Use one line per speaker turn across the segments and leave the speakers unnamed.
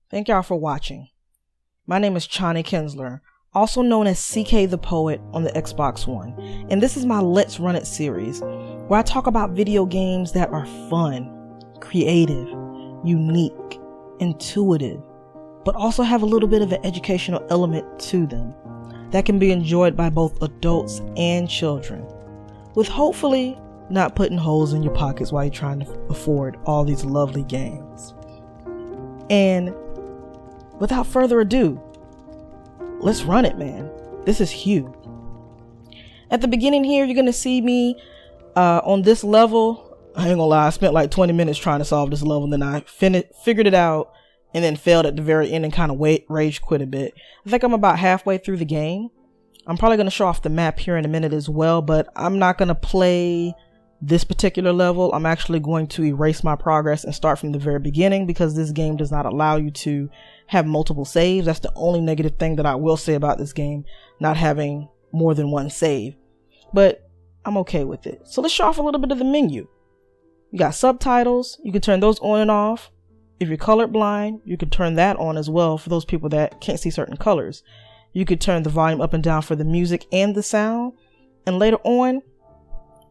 Thank y'all for watching. My name is Chani Kinsler, also known as CK the Poet on the Xbox One, and this is my Let's Run It series, where I talk about video games that are fun, creative, unique, intuitive, but also have a little bit of an educational element to them that can be enjoyed by both adults and children, with hopefully not putting holes in your pockets while you're trying to afford all these lovely games. And without further ado, let's run it, man. This is Hugh. At the beginning here, you're going to see me on this level. I ain't gonna lie, I spent like 20 minutes trying to solve this level, and then I figured it out and then failed at the very end and kind of rage quit a bit. I think I'm about halfway through the game. I'm probably going to show off the map here in a minute as well, but I'm not going to play this particular level. I'm actually going to erase my progress and start from the very beginning, because this game does not allow you to have multiple saves. That's the only negative thing that I will say about this game, not having more than one save, but I'm okay with it. So let's show off a little bit of the menu. You got subtitles. You can turn those on and off. If you're colorblind, you can turn that on as well for those people that can't see certain colors. You could turn the volume up and down for the music and the sound. And later on,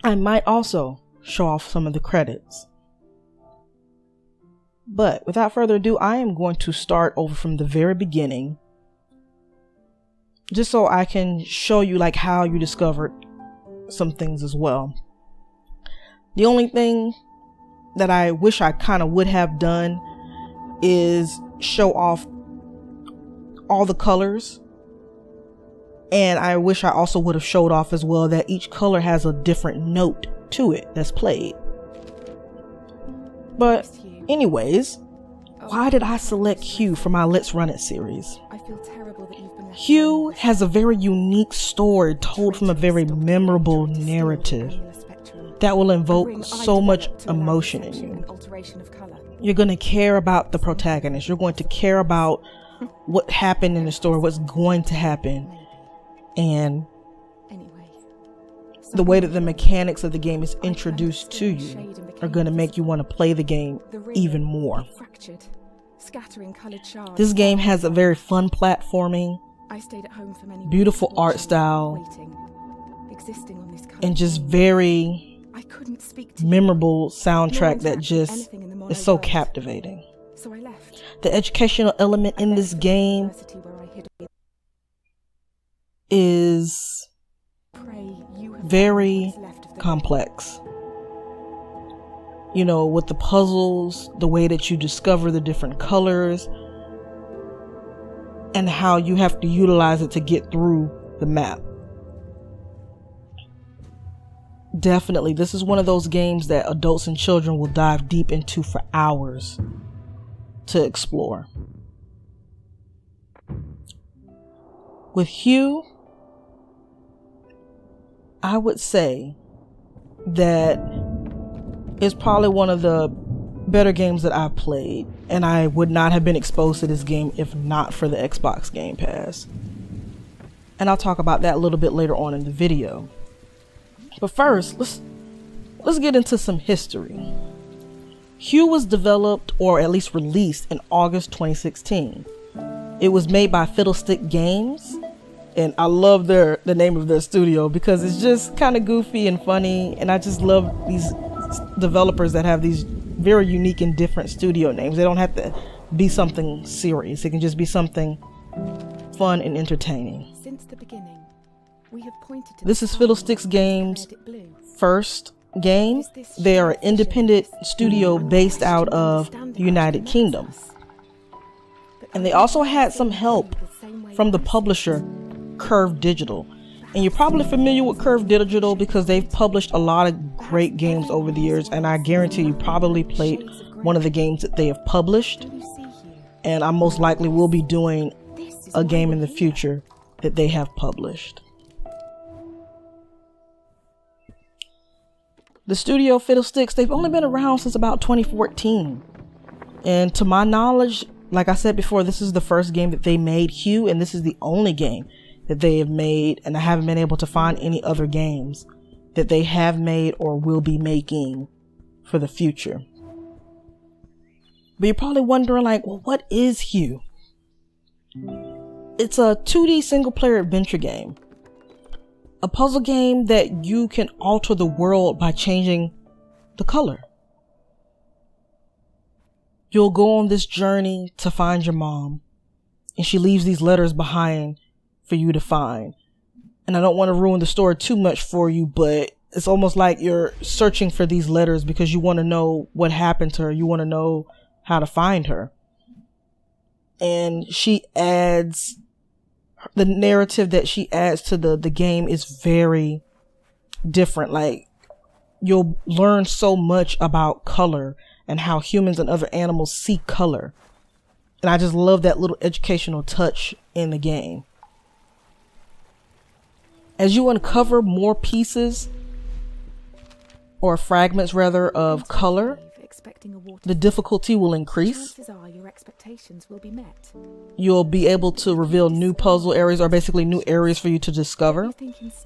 I might also show off some of the credits. But without further ado, I am going to start over from the very beginning, just so I can show you like how you discovered some things as well. The only thing that I wish I kind of would have done is show off all the colors, and I wish I also would have showed off as well that each color has a different note to it that's played. But anyways, why did I select Hugh for my Let's Run It series? Hugh has a very unique story told from a very memorable narrative that will invoke so much emotion in you. You're going to care about the protagonist. You're going to care about what happened in the story, what's going to happen, and the way that the mechanics of the game is introduced to you are going to make you want to play the game even more. This game has a very fun platforming, beautiful art style, and just very memorable soundtrack that just is so captivating. The educational element in this game is very complex. You know, with the puzzles, the way that you discover the different colors, and how you have to utilize it to get through the map. Definitely, this is one of those games that adults and children will dive deep into for hours to explore. With Hugh, I would say that it's probably one of the better games that I've played, and I would not have been exposed to this game if not for the Xbox Game Pass. And I'll talk about that a little bit later on in the video. But first, let's get into some history. Hugh was developed, or at least released, in August 2016. It was made by Fiddlestick Games, and I love the name of their studio because it's just kind of goofy and funny, and I just love these developers that have these very unique and different studio names. They don't have to be something serious. It can just be something fun and entertaining. Since the beginning, we have pointed to this is Fiddlesticks Games' first game. They are an independent studio based out of the United Kingdom. And they also had some help from the publisher Curve Digital. And you're probably familiar with Curve Digital because they've published a lot of great games over the years, and I guarantee you probably played one of the games that they have published. And I most likely will be doing a game in the future that they have published. The studio Fiddlesticks, they've only been around since about 2014. And to my knowledge, like I said before, this is the first game that they made, Hugh, and this is the only game that they have made, and I haven't been able to find any other games that they have made or will be making for the future. But you're probably wondering, like, well, what is Hue? It's a 2D single player adventure game. A puzzle game that you can alter the world by changing the color. You'll go on this journey to find your mom, and she leaves these letters behind for you to find. And I don't want to ruin the story too much for you, but it's almost like you're searching for these letters because you want to know what happened to her. You want to know how to find her. And the narrative that she adds to the game is very different. Like, you'll learn so much about color and how humans and other animals see color. And I just love that little educational touch in the game. As you uncover more pieces, or fragments rather, of color, the difficulty will increase. You'll be able to reveal new puzzle areas, or basically new areas for you to discover.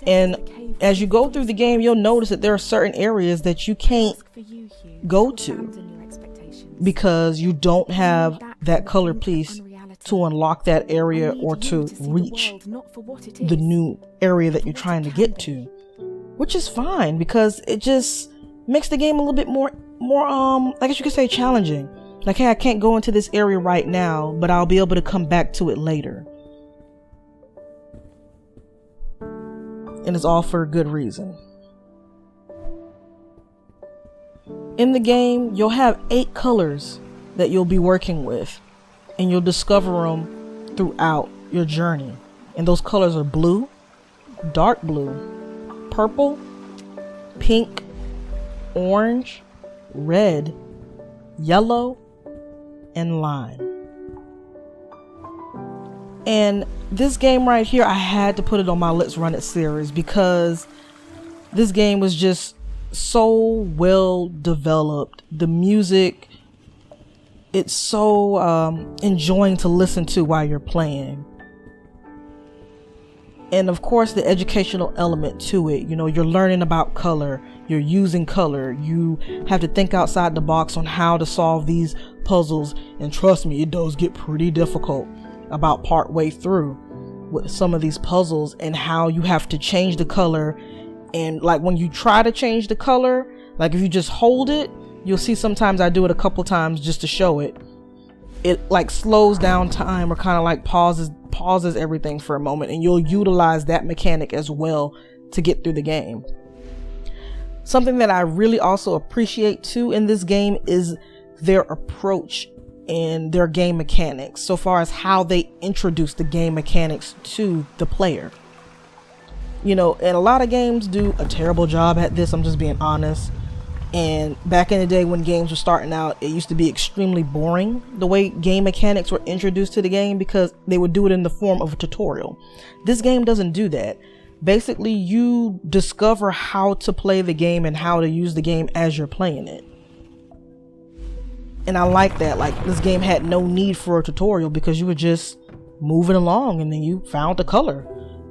And as you go through the game, you'll notice that there are certain areas that you can't go to because you don't have that color piece to unlock that area or to reach the new area that you're trying to get to, which is fine because it just makes the game a little bit more I guess you could say challenging. Like, hey, I can't go into this area right now, but I'll be able to come back to it later. And it's all for a good reason. In the game, you'll have 8 colors that you'll be working with, and you'll discover them throughout your journey. And those colors are blue, dark blue, purple, pink, orange, red, yellow, and lime. And this game right here, I had to put it on my Let's Run It series because this game was just so well developed. The music, it's so enjoying to listen to while you're playing. And of course, the educational element to it. You know, you're learning about color, you're using color, you have to think outside the box on how to solve these puzzles. And trust me, it does get pretty difficult about part way through with some of these puzzles, and how you have to change the color. And like, when you try to change the color, like if you just hold it, you'll see sometimes I do it a couple times just to show it. It like slows down time, or kind of like pauses everything for a moment, and you'll utilize that mechanic as well to get through the game. Something that I really also appreciate too in this game is their approach and their game mechanics, so far as how they introduce the game mechanics to the player. You know, and a lot of games do a terrible job at this, I'm just being honest. And back in the day when games were starting out, it used to be extremely boring the way game mechanics were introduced to the game, because they would do it in the form of a tutorial. This game doesn't do that. Basically, you discover how to play the game and how to use the game as you're playing it. And I like that. Like, this game had no need for a tutorial, because you were just moving along, and then you found the color,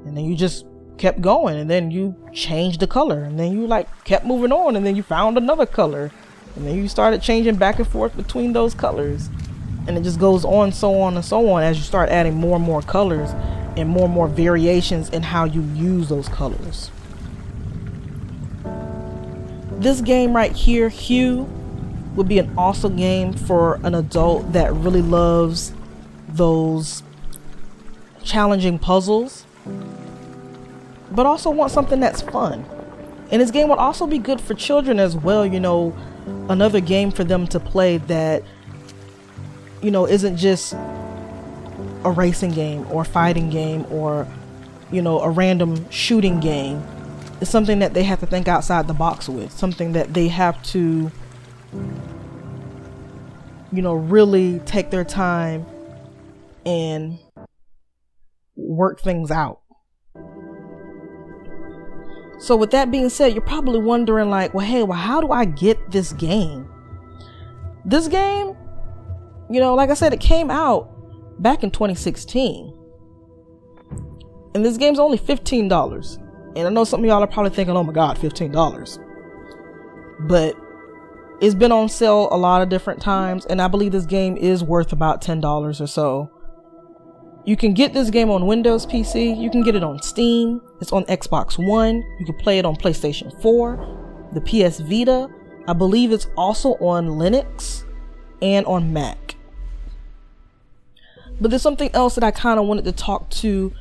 and then you just kept going, and then you changed the color, and then you like kept moving on, and then you found another color, and then you started changing back and forth between those colors, and it just goes on, so on and so on, as you start adding more and more colors and more variations in how you use those colors. This game right here, Hue, would be an awesome game for an adult that really loves those challenging puzzles, but also want something that's fun. And this game would also be good for children as well. You know, another game for them to play that, you know, isn't just a racing game or a fighting game or, you know, a random shooting game. It's something that they have to think outside the box with, something that they have to, you know, really take their time and work things out. So with that being said, you're probably wondering like, well, hey, how do I get this game? This game, you know, like I said, it came out back in 2016. And this game's only $15. And I know some of y'all are probably thinking, oh my God, $15. But it's been on sale a lot of different times, and I believe this game is worth about $10 or so. You can get this game on Windows PC, you can get it on Steam, it's on Xbox One, you can play it on PlayStation 4, the PS Vita, I believe it's also on Linux, and on Mac. But there's something else that I kind of wanted to talk to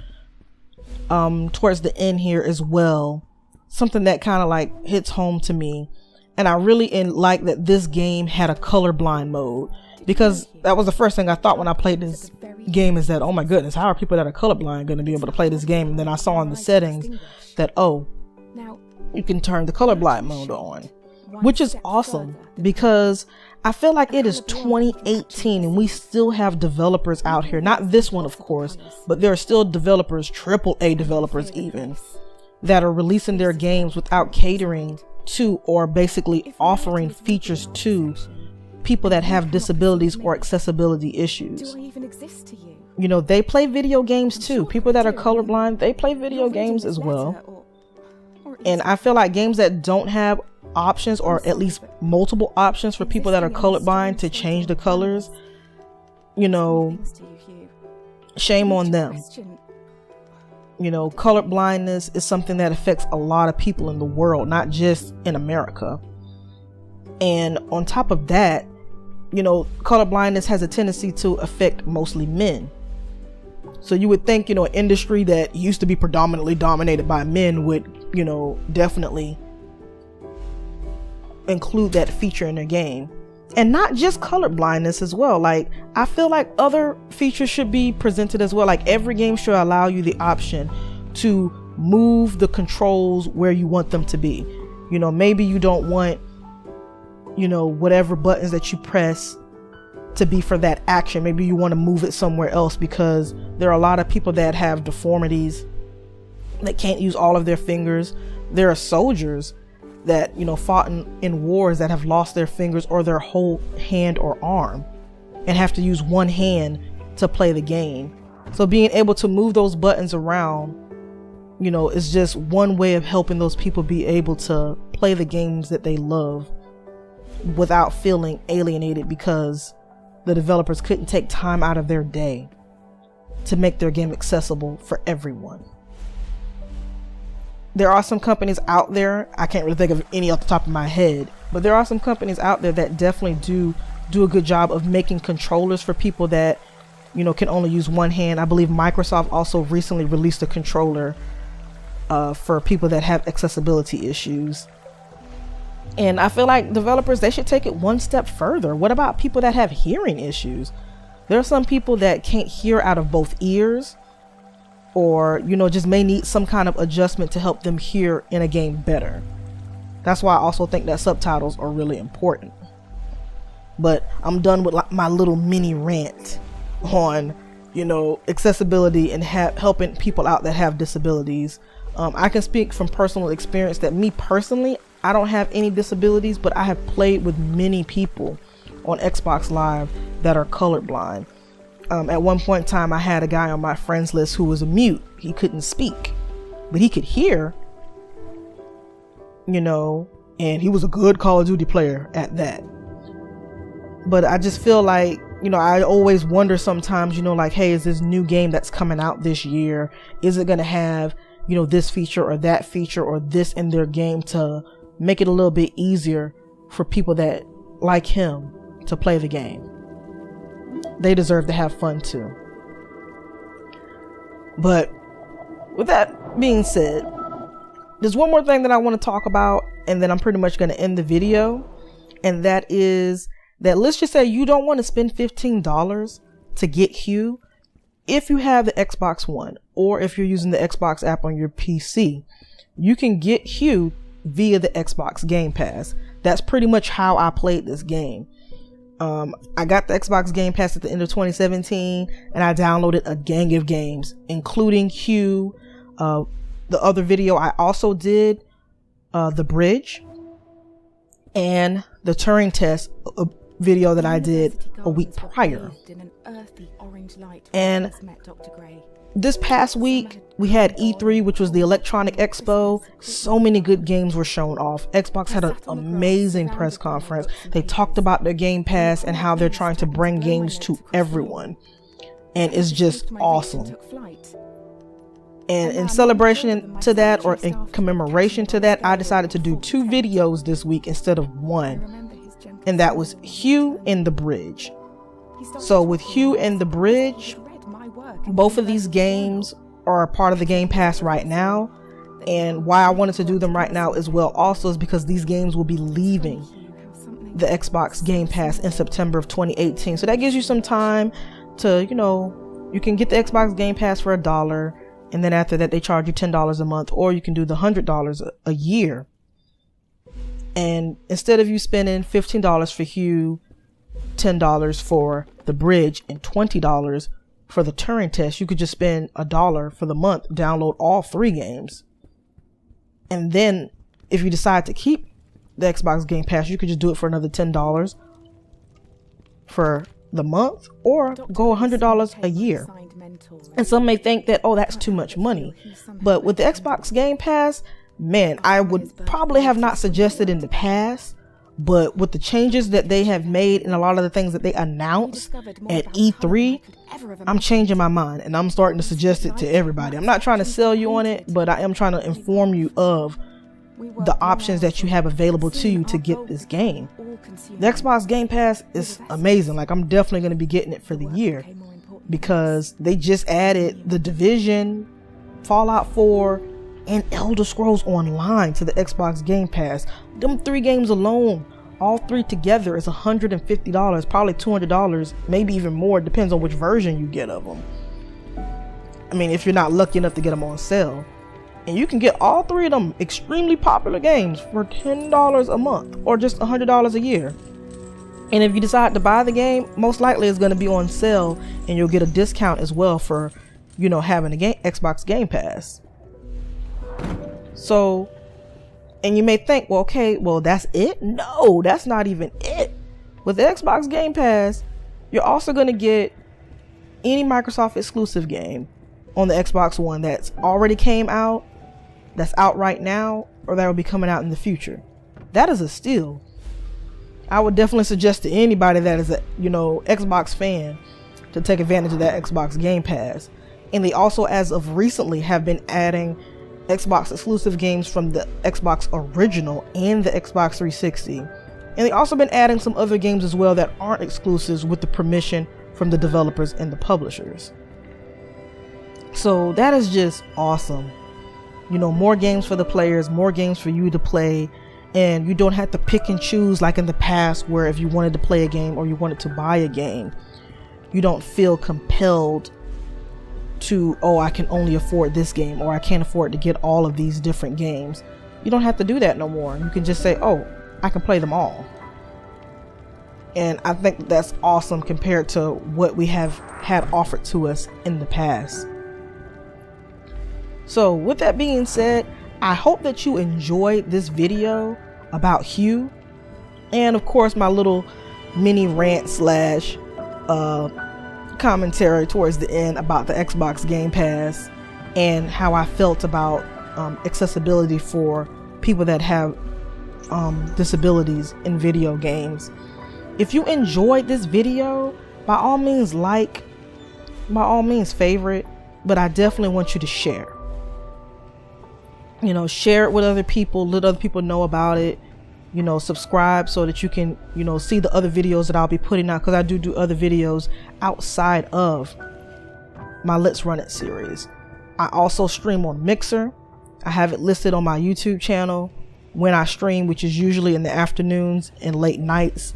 towards the end here as well. Something that kind of like hits home to me. And I really like that this game had a colorblind mode, because that was the first thing I thought when I played this game, is that, oh my goodness, how are people that are colorblind going to be able to play this game? And then I saw in the settings that, oh, you can turn the colorblind mode on, which is awesome, because I feel like it is 2018 and we still have developers out here, not this one of course, but there are still developers, AAA developers even, that are releasing their games without catering to, or basically offering features to, people that have disabilities or accessibility issues. You know, they play video games too. People that are colorblind, they play video games as well. And I feel like games that don't have options, or at least multiple options for people that are colorblind to change the colors, you know, shame on them. You know, color blindness is something that affects a lot of people in the world, not just in America. And on top of that, you know, color blindness has a tendency to affect mostly men. So you would think, you know, an industry that used to be predominantly dominated by men would, you know, definitely include that feature in their game. And not just color blindness as well. Like, I feel like other features should be presented as well. Like, every game should allow you the option to move the controls where you want them to be. You know, maybe you don't want, you know, whatever buttons that you press to be for that action. Maybe you want to move it somewhere else, because there are a lot of people that have deformities that can't use all of their fingers. There are soldiers that, you know, fought in wars that have lost their fingers or their whole hand or arm and have to use one hand to play the game. So being able to move those buttons around, you know, is just one way of helping those people be able to play the games that they love without feeling alienated because the developers couldn't take time out of their day to make their game accessible for everyone. There are some companies out there, I can't really think of any off the top of my head, but there are some companies out there that definitely do a good job of making controllers for people that, you know, can only use one hand. I believe Microsoft also recently released a controller for people that have accessibility issues. And I feel like developers, they should take it one step further. What about people that have hearing issues? There are some people that can't hear out of both ears, or, you know, just may need some kind of adjustment to help them hear in a game better. That's why I also think that subtitles are really important. But I'm done with my little mini rant on, you know, accessibility and helping people out that have disabilities. I can speak from personal experience that me personally, I don't have any disabilities, but I have played with many people on Xbox Live that are colorblind. At one point in time, I had a guy on my friends list who was a mute. He couldn't speak, but he could hear, you know, and he was a good Call of Duty player at that. But I just feel like, you know, I always wonder sometimes, you know, like, hey, is this new game that's coming out this year, is it going to have, you know, this feature or that feature or this in their game to make it a little bit easier for people that like him to play the game? They deserve to have fun too. But with that being said, there's one more thing that I want to talk about, and then I'm pretty much going to end the video. And that is that, let's just say you don't want to spend $15 to get Hue. If you have the Xbox One, or if you're using the Xbox app on your PC, you can get Hue via the Xbox Game Pass. That's pretty much how I played this game. I got the Xbox Game Pass at the end of 2017, and I downloaded a gang of games, including Hue. The other video I also did, The Bridge, and the Turing Test video that I did a week prior. And this past week we had E3, which was the Electronic Expo. So many good games were shown off. Xbox had an amazing press conference. They talked about their Game Pass and how they're trying to bring games to everyone. And it's just awesome. And in celebration to that, or in commemoration to that, I decided to do 2 videos this week instead of 1. And that was Hue and the Bridge. So with Hue and the Bridge, both of these games are a part of the Game Pass right now. And why I wanted to do them right now as well also is because these games will be leaving the Xbox Game Pass in September of 2018. So that gives you some time to, you can get the Xbox Game Pass for $1, and then after that they charge you $10 a month, or you can do the $100 a year. And instead of you spending $15 for Hue, $10 for the Bridge, and $20 for the Turing Test, you could just spend $1 for the month, download all 3 games. And then if you decide to keep the Xbox Game Pass, you could just do it for another $10 for the month, or go $100 a year. And some may think that, oh, that's too much money. But with the Xbox Game Pass, man, I would probably have not suggested in the past, but with the changes that they have made and a lot of the things that they announced at E3, I'm changing my mind and I'm starting to suggest it to everybody. I'm not trying to sell you on it, but I am trying to inform you of the options that you have available to you to get this game. The Xbox Game Pass is amazing. Like, I'm definitely going to be getting it for the year because they just added The Division, Fallout 4, and Elder Scrolls Online to the Xbox Game Pass. Them 3 games alone, all 3 together, is $150, probably $200, maybe even more. It depends on which version you get of them. I mean, if you're not lucky enough to get them on sale. And you can get all 3 of them extremely popular games for $10 a month, or just $100 a year. And if you decide to buy the game, most likely it's going to be on sale, and you'll get a discount as well for, having a Xbox Game Pass. So, and you may think, well, okay, well, that's it? No, that's not even it. With the Xbox Game Pass, you're also going to get any Microsoft exclusive game on the Xbox One that's already came out, that's out right now, or that will be coming out in the future. That is a steal. I would definitely suggest to anybody that is a, Xbox fan to take advantage of that Xbox Game Pass. And they also, as of recently, have been adding Xbox exclusive games from the Xbox original and the Xbox 360. And they've also been adding some other games as well that aren't exclusives with the permission from the developers and the publishers. So that is just awesome. More games for the players, more games for you to play, and you don't have to pick and choose like in the past where if you wanted to play a game or you wanted to buy a game, you don't feel compelled to, oh, I can only afford this game, or I can't afford to get all of these different games. You don't have to do that no more. You can just say, oh, I can play them all. And I think that's awesome compared to what we have had offered to us in the past. So with that being said, I hope that you enjoyed this video about Hue, and of course my little mini rant slash commentary towards the end about the Xbox Game Pass and how I felt about accessibility for people that have disabilities in video games. If you enjoyed this video, by all means like, by all means favorite, but I definitely want you to share. Share it with other people, let other people know about it. Subscribe so that you can, see the other videos that I'll be putting out, because I do other videos outside of my Let's Run It series. I also stream on Mixer. I have it listed on my YouTube channel when I stream, which is usually in the afternoons and late nights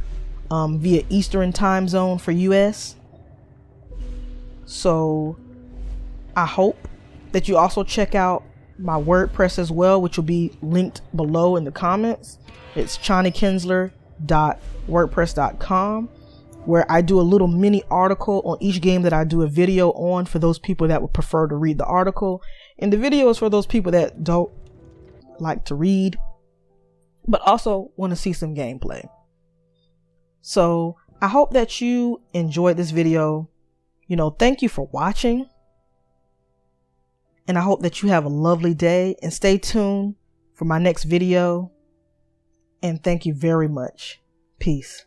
via Eastern time zone for US. So I hope that you also check out my WordPress as well, which will be linked below in the comments. It's chanikinsler.wordpress.com, where I do a little mini article on each game that I do a video on for those people that would prefer to read the article. And the video is for those people that don't like to read, but also want to see some gameplay. So I hope that you enjoyed this video. Thank you for watching. And I hope that you have a lovely day, and stay tuned for my next video. And thank you very much. Peace.